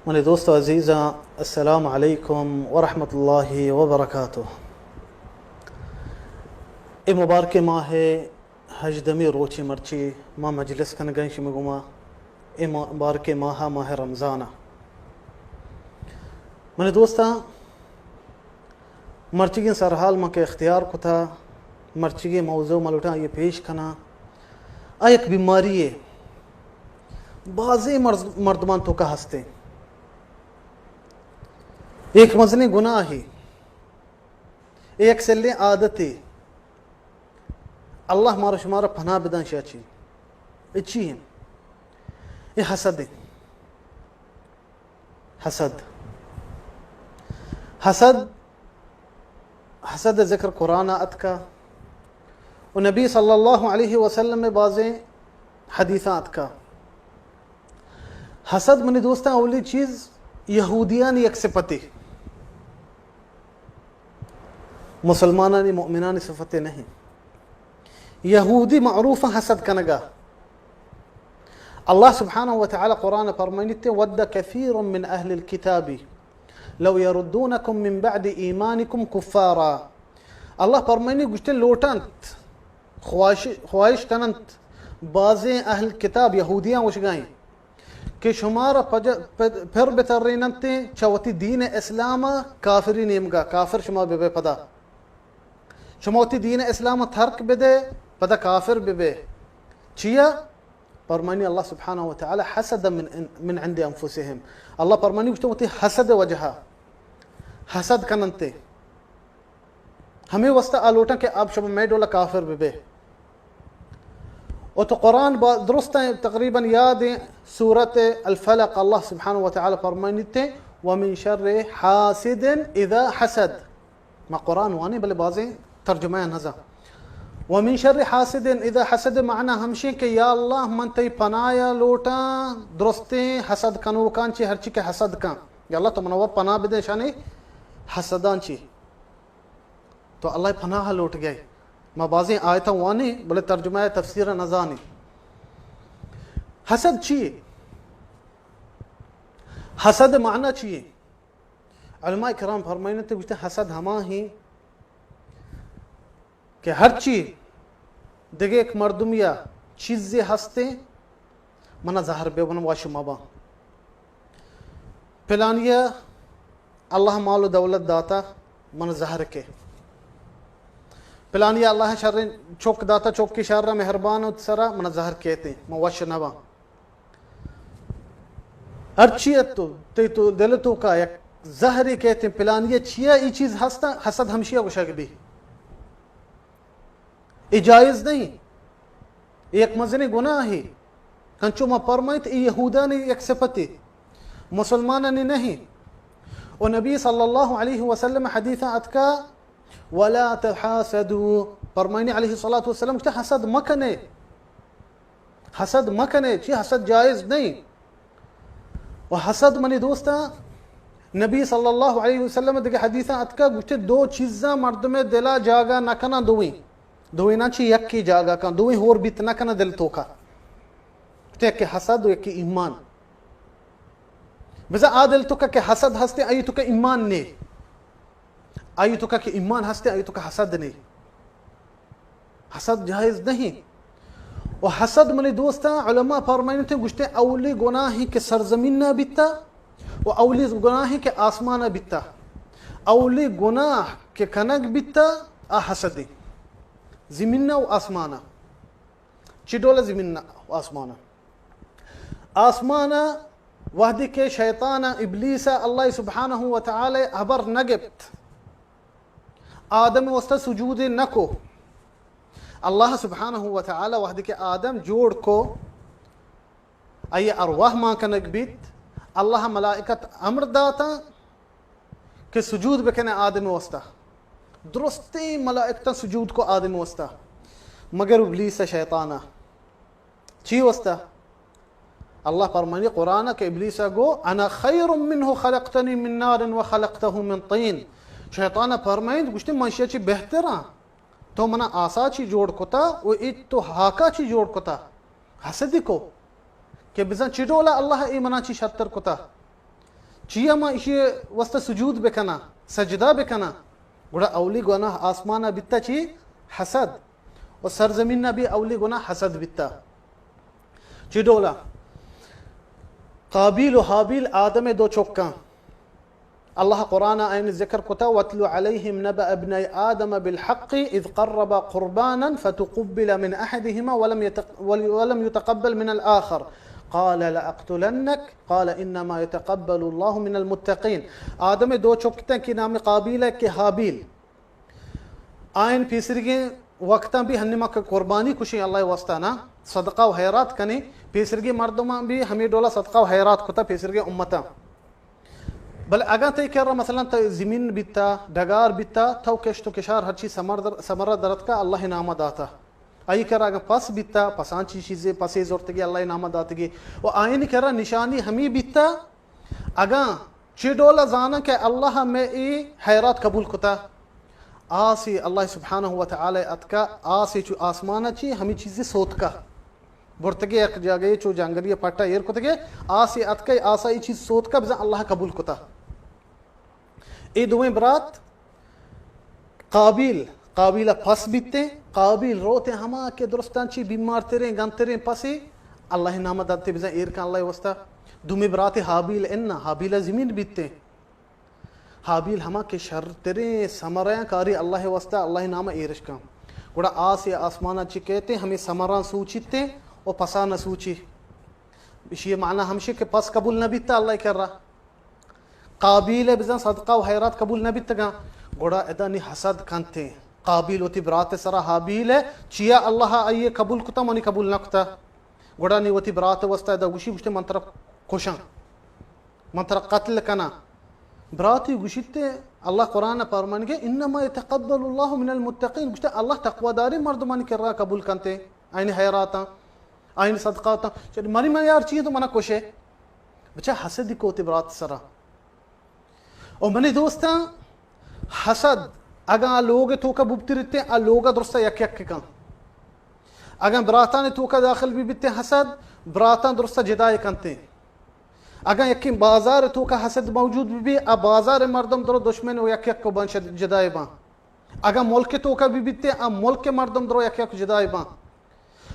मेरे दोस्तों अज़ीज़ा अस्सलाम अलैकुम वरहमतुल्लाहि वबरकातुह। ए मुबारक माह हजदमी रोची मर्ची माँ मजलिस कन गंश मगुमा ए मुबारक माह रमज़ाना। मेरे दोस्ता मर्ची सरहाल में के इख्तियार को था मर्ची मौजू मलुटा ये पेश कना आ एक बीमारी है बाज़े मर्दमान तो का हंसते एक मजनी गुनाह है एक सेल्ले आदत है अल्लाह मारा शुमारा फना बिदान शाची अच्छी है ये हसद है। हसद हसद हसद ज़िक्र कुरान अत का और नबी सल्लल्लाहु अलैहि वसल्लम में बाज़े हदीसात का। हसद मनी दोस्ता अवली चीज़ यहूदियान एक सिफते मुसलमानानी मोमिनानी सिफते नहीं। यहूदी मअरूफ़ हसद कनगा अल्लाह सुब्हानहु व तआला कुरान फरमाइते वद्द कसीरुम मिन अहलिल किताबी लव यरुद्दूनकुम मिन बअदि ईमानिकुम कुफ्फारा। अल्लाह फरमाइने गुश्ते लोटंत ख्वाहिश कनंत बाज़े अहल किताब यहूदियां वशगाएं कि शुमारा फिर बेतरीनते चवती दीन इस्लाम काफिरी नेमगा काफिर शुमा बेबे पदा शुमावती दीन इस्लाम थर्क बेदे पदा काफिर बेबे चिया परमानी अल्लाह सुब्हानहु व तआला हसद मिन इंदि अनफुसिहिम। अल्लाह परमानी गुश्ते हसद वजहा हसद कनंते हमें वस्ता आलोटा के अब शब मैं डोला काफिर बेबे और तो कुरान दुरुस्त है तकरीबन याद है सूरत अल फलक अल्लाह सुब्हानहु व तआला फरमाइते व मिन शर्रि हासिदिन इज़ा हसद। मा कुरान वानी बले बाज़े तर्जुमा नज़ा व मिन शर्रि हासिदिन इज़ा हसद माना हमशे के या अल्लाह मन तई पनाया लोटा दुरुस्ते हसद कनो कांची हरची के हसद का या अल्लाह तो मनवा पना बिदे शाने हसदांची तो अल्लाह पनाह लौट गए। माँ बाज़ी आयता वानी बोले तर्जुमा तफसीर नज़ानी। हसद चाहिए हसद माना चाहिए उलमा किराम फरमाइने थे गुस्ते हसद हमा ही कि हर चीज देखे एक मर्दुम या चीज़ें हंसते मना जहर बेबन वाशुमाबा फिलानिया अल्लाह मालो दौलत दाता मन जहर के फिलानिया अल्लाह शर्र चौक दाता चौक की शर्र मेहरबान सरा मन जहर कहते मवश नवा अर्चियत तो दिल तो का एक जहरी कहते फिलानिया छिया ये चीज हंसता हसद हमशिया को शक भी इजायज नहीं एक मजने गुनाह है कंचो मा परमाइत यहूदा ने एक सिफती मुसलमान ने नहीं। और नबी सल्लल्लाहु अलैहि वसल्लम हदीसा अतका वला तहासदू फरमाइने अलैहि सल्लतु वस्सलाम हसद मकने ची हसद जायज नहीं। और हसद मनी दोस्ता नबी सल्लल्लाहु अलैहि वसल्लम देखे हदीसा अतका गुस्ते दो चीज़ा मर्द में दिला जागा नकना दुई ना ची यक की जागा का दुई होर बीत नकना दिल तो का एक के हसद एक के ईमान बिजा आ दिल तो का के हसद हंसते आई तो का ईमान ने आई तो का के ईमान हंसते आई तो का हसद नहीं। हसद जायज नहीं। और हसद मनी दोस्ता उलमा फरमाइने थे गुश्ते अवली गुनाही के सरजमीन ना बिता और अवली गुनाही के आसमान ना बिता अवली गुनाह के कनक बिता आ हसदी ज़मीना व आसमाना चिडोला ज़मीना व आसमाना आसमाना वहदी के शैताना इब्लीसा अल्लाह सुब्हानहु व तआला अबर नगब्त आदम वस्ता सुजूद नको अल्लाह सुब्हानहु व तआला वहदी के आदम जोड़ को आये अरवाह मां का नगबित अल्लाह मलाइकत अमर दाता के सुजूद बकने आदम वस्ता दुरुस्ती मलाइकता सुजूद को आदम वस्ता मगर इब्लीस शैताना ची वस्ता अल्लाह फरमाने कुरान के इब्लीस गो अना खैरुम मिन्हु खलक़तनी मिन नारिन व खलक़तहु मिन तीन। शैतान फरमाइंद गुश्ते मनुष्य ची बेहतरा तो मना आसा ची जोड़ कोता वो इत तो हाका ची जोड़ कोता हसदी को कि बिज़न चिडोला अल्लाह ई मनाची शत्तर कोता चिया मा इशी वस्ता सुजूद बेकना सजदा बेकना गुड़ा अवली गुनाह आसमाना बित्ता ची हसद और सरजमीन भी अवली गुनाह हसद बित्ता चिडोला काबिल हाबिल आदम दो चौका अल्लाह कुरान आयन जिक्र कोता वतलु अलैहिम नबअ इब्नै आदम बिल हक़्क़ि इज़ क़र्रबा क़ुरबानन फ़तुक़ुब्बिल मिन अहदिहिमा वलम युतक़ब्बल मिनल आख़र क़ाल लअक़्तुलन्नक क़ाल इन्नमा यतक़ब्बलु अल्लाहु मिनल मुत्तक़ीन आदम दो चौकते की नाम काबिल के हाबिल आयन पीसरगे वक्ता भी हन्निमा के कुर्बानी कुशी अल्लाह वास्ता ना सदका व हैरात कने पीसरगे मर्दमा भी हमें डोला सदका व हैरात कोता पीसरगे उम्मता बल अगर तय कर रहा मसलन तो ज़मीन बिता डगार बिता तो केश तो केशार हर चीज़ समरा दरद का अल्लाह नामा दाता आई कर अगर पस बिता पसांची चीज़ें पसे ज़रूरत की अल्लाह नामा दातगी वो आयन कर रहा निशानी हमें बिता अगर चिडोला जाना के अल्लाह में ई हैरात कबूल कोता आसी अल्लाह सुब्हानहु व तआला अतका आसी चु आसमाना ची हमें चीज़ें सोत का बोर्तगे एक जगह चो जंगलिया पट्टा एर कोतगे आसी अतका आसा ई चीज़ सोत का बिजा अल्लाह कबूल कोता ए दुए बरात काबिल काबिला फस बीते काबिल रोते हमा के दुरुस्तांची बीमार तेरे गन तेरे पसे अल्लाह नामा दाते बिजा एर का अल्लाह वस्ता दुमे बरात हाबिल इन्ना हाबिला ज़मीन बीते हाबिल हमा के शर तेरे समरा कारी अल्लाह वस्ता अल्लाह नामा एरश का गुड़ा आस या आसमाना ची कहते हमें समरा सूचिते और पसा न सूची ये माना हमशे के पास कबूल न बीता अल्लाह कर रहा काबिल बिजा सदका व हैरात कबूल न बीतगा गुड़ा एदा नि हसद कांते काबिल होती बरात सरा हाबिल है चिया अल्लाह आइए कबूल कुता मनी कबूल न कुता गुड़ा नि होती बरात वस्ता एदा गुशी गुश्ते मंत्र खुशा मंत्र कत्ल कना बराती गुशिते अल्लाह कुरान फरमान के इन्नमा यतक़ब्बलु अल्लाहु मिनल मुत्तक़ीन गुश्ते अल्लाह तक़वादारी मर्दमानी कर रहा कबूल कांते आइन हैराता आइन सदकाता चल मरी मैं यार चाहिए तो मना कोशे बच्चा हसद को होती बरात सरा और मने दोस्ता हसद अगर लोग तो का बुबतिरते आ लोग दुरुस्ता यक यक का अगर बराता ने तो का दाखिल भी बिते हसद बराता दुरुस्ता जदाए कंते अगर यकी बाजार तो का हसद मौजूद भी अब बाजार मर्दम दरो दुश्मन व यक यक को बन जदाए बा अगर मुल्क तो का भी बिते अब मुल्क के मर्दम दरो यक यक जदाए बा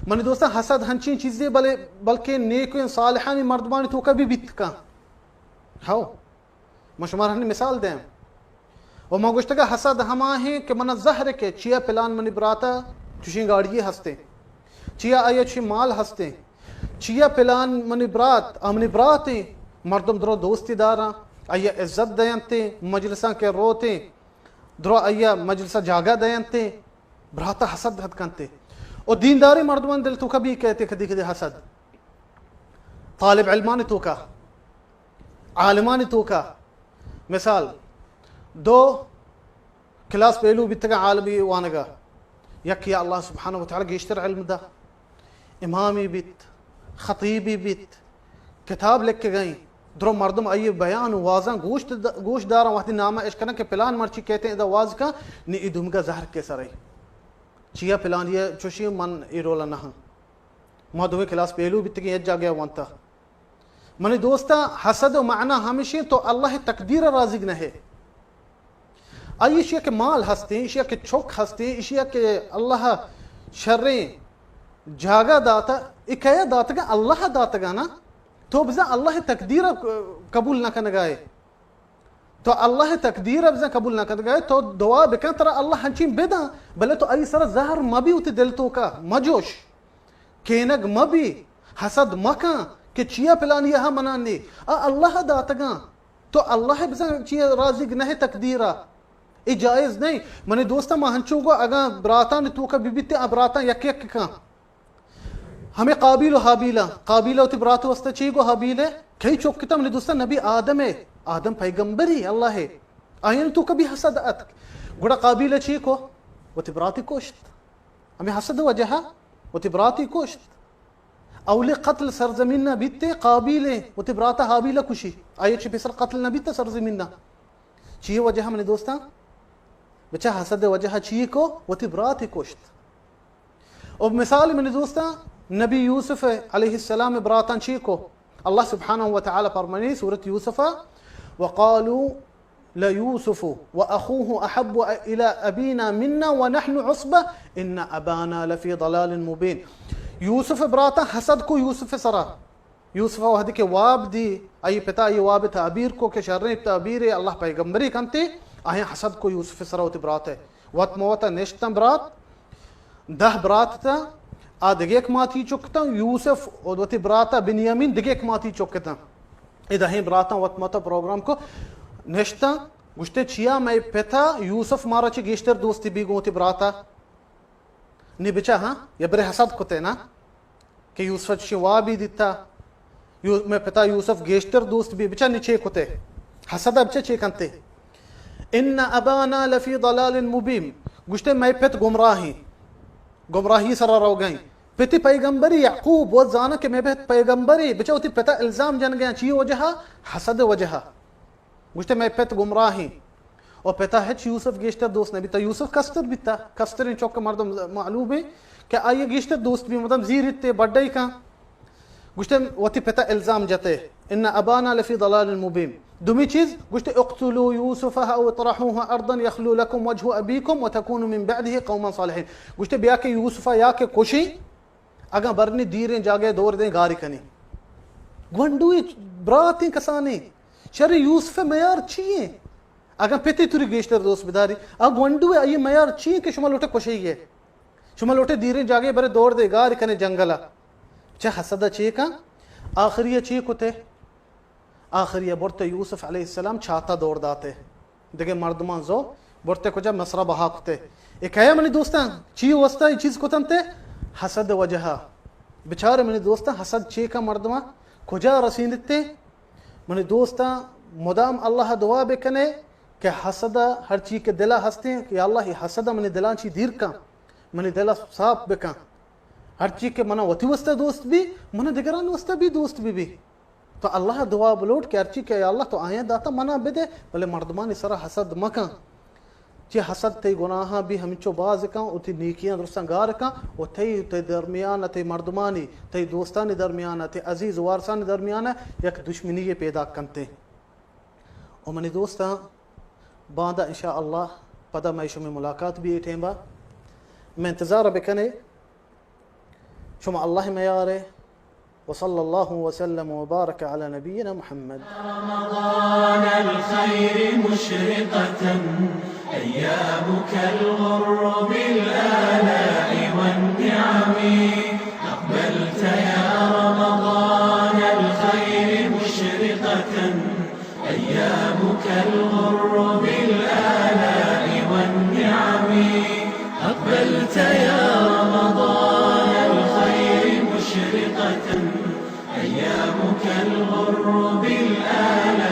मने दोस्ता हसद हंची चीजें बले बल्कि नेक सालिहानी मर्दमानी तो का भी बित का हाओ मशमार हनी मिसाल दें और मगुश्त का हसद हमा है कि मन जहर के चिया पिलान मनी बराता चुशी गाड़िए हंसते चिया आया ची माल हंसते चिया पिलान मनी बरात अमनी बराते मर्दम दरो दोस्ती दारा आया इज्जत दयंते मजलसा के रोते दरो आया मजलसा जागा दयंते बराता हसद हद कंते और दीनदारी मर्दमान दिल तो कभी कहते कदी कदी हसद तालिब इल्मानी तो का आलिमानी तो का मिसाल दो क्लास पहलू बितगा आलमी वानगा यक या अल्लाह सुब्हानहु व तआला गेश्तर इल्म दा इमामी बित खतीबी बित किताब लिख के गई दरो मर्दम आइए बयान वाजा गोश्त दारा वहती नामा इश्कना के पिलान मर्ची कहते हैं वाज का नि इदुम का जहर के सरई चिया पिलान ये चुशी मन इरोला नह मधुए क्लास पहलू बितगे जा गया वंता मने दोस्ता हसद माना हमेशा तो अल्लाह तकदीर राजिक न है आई इशिया के माल हंसते इशिया के छोक हंसते इशिया के अल्लाह शर्रे जागा दाता इकया दाता का अल्लाह दाता का ना तो बिजा अल्लाह तकदीर कबूल न कर गए तो अल्लाह तकदीर बिजा कबूल न कर गए तो दुआ बेका तरह अल्लाह हंची बेदा भले तो आई सर जहर मबी उते दिल तो का मजोश केनग मबी हसद मका कि चिया पिलानी यहाँ मनानी अल्लाह दातगा तो अल्लाह बिजा चिया राजिक न है तकदीरा ये जायज़ नहीं मने दोस्ता महंचो को अगर बराता ने तो का बिबिते बराता यक यक का हमें काबिल हाबीला काबिला उती बरात वस्ता ची को हाबीले कई चौकता मने दोस्ता नबी आदम है आदम पैगंबरी अल्लाह है आयन तो कभी हसद अत गुड़ा काबिला ची को उती बराती कोश्त हमें हसद वजह उती बराती कोश्त अवले कत्ल सरजमीन ना बीते काबिले उती बराता हाबीला खुशी आये ची पिसर कत्ल ना बीते सरजमीन ना ची वजह मने दोस्ता बच्चा हसद वजह ची को वती बराती कोश्त और मिसाल मैंने दोस्ता नबी यूसुफ अलैहिस्सलाम बरातान ची को अल्लाह सुब्हानहु व तआला फरमानी सूरत यूसुफ वक़ालू लयूसुफ़ु व अख़ूहु अहब्बु इला अबीना मिन्ना व नहनु उस्बा इन्ना अबाना लफ़ी ज़लालिन मुबीन। यूसुफ ब्राता हसद को यूसुफ सरा यूसुफ वहदी के वाब दी आई पिता ये वाब ताबीर को के शर्रे ताबीर अल्लाह पैगंबरी कंते आए हसद को यूसुफ सरा होती ब्रात है वत मोता नेश्तम ब्रात दह ब्रात था आ दिगेक माती चुकता यूसुफ वती ब्राता बिन्यामीन दिगेक माती चुकता इधर ही ब्राता वत मोता प्रोग्राम को नेश्ता गुश्ते चिया मैं पिता यूसुफ मारा ची गेश्तर दोस्ती भी गोती ब्राता निबिचा हाँ ये बरे हसद को ते ना कि यूसुफ शिवा भी दिता मैं पिता यूसुफ गेश्तर दोस्त भी बिचा नीचे कोते हसद बच्चे चे कंते इन्ना अबाना लफी दलालिन मुबीन गुश्ते मैं पित गुमराही सरा रो गई पिति पैगंबरी याकूब वो जाना कि मैं पित पैगंबरी बिचा उती पिता इल्जाम जन गया ची वजह हसद वजह गुश्ते मैं पित गुमराही और पिता है यूसुफ गेश्तर दोस्त ने बिता यूसुफ कस्तर बिता कस्तर इन चौक मर्दम मालूम है कि आइए गेश्तर दोस्त भी मतलब जीर इत्ते बड्डे का गुश्ते वती पिता इल्जाम जते इन्ना अबाना लफी दलालिन मुबीन। दुमी चीज गुश्ते उक्तुलू यूसुफ औ इतरहूहु अर्दन यखलू लकुम वजहु अबीकुम व तकूनु मिन बअदिही कौमन सालिहीन। गुश्ते बिया के यूसुफ या के कोशी अगा बरनी दीरे जागे दौर दे गारी कनी गंडुई ब्राती कसानी शरी यूसुफ मयार छिए अगर पिति तुरी गेश्तर दोस्त बिदारी अब गंडुए आई मयार छिए के शुमा लोटे कोशी है शुमा लोटे दीरे जागे बरे दौर दे गारी कने जंगला चा हसदा चे का आखिरी चे कुते आखिरी बोरते यूसुफ अलैहिस्सलाम छाता दौड़ दाते देखे मर्दमान जो बोरते को जब मसरा बहा कुते एक है मनी दोस्ता ची वस्ता ये चीज कुतनते हसद वजह बेचारे मनी दोस्ता हसद चे का मर्दमा खुजा रसीनते मनी दोस्ता मुदाम अल्लाह दुआ बेकने के हसदा हर चीज के दिला हंसते हैं कि अल्लाह ये हसदा मनी दिला ची दीर का मनी दिला साफ बेका हर चीज के मना वती वस्ता दोस्त भी मना दिगरान वस्ता भी दोस्त भी तो अल्लाह दुआ बलोट के अर्ची के अल्लाह तो आया दाता मना बेदे भले मर्दमान सरा हसद मका जे हसद ते गुनाह भी हमिचो बाज का उती नेकियां दुरसंगार का ओ ते दरमियान ते मर्दमानी ते दोस्तानी दरमियान ते अजीज वारसानी दरमियान एक दुश्मनी ये पैदा करते ओ मनी दोस्ता बादा इंशाअल्लाह पदा मैशो में मुलाकात भी एठेंबा मैं इंतजार बेकने शुमा अल्लाह में यारे वसल्लल्लाहु वसल्लम वबारक अला नबीना मुहम्मद। रमज़ान الخير مشرقة أيامك الغر بالآلاء والنعم أقبلت يا رمضان الخير مشرقة أيامك الغر بالآلاء والنعم أقبلت يا رمضان الخير مشرقة أيامك الغر بالآلاء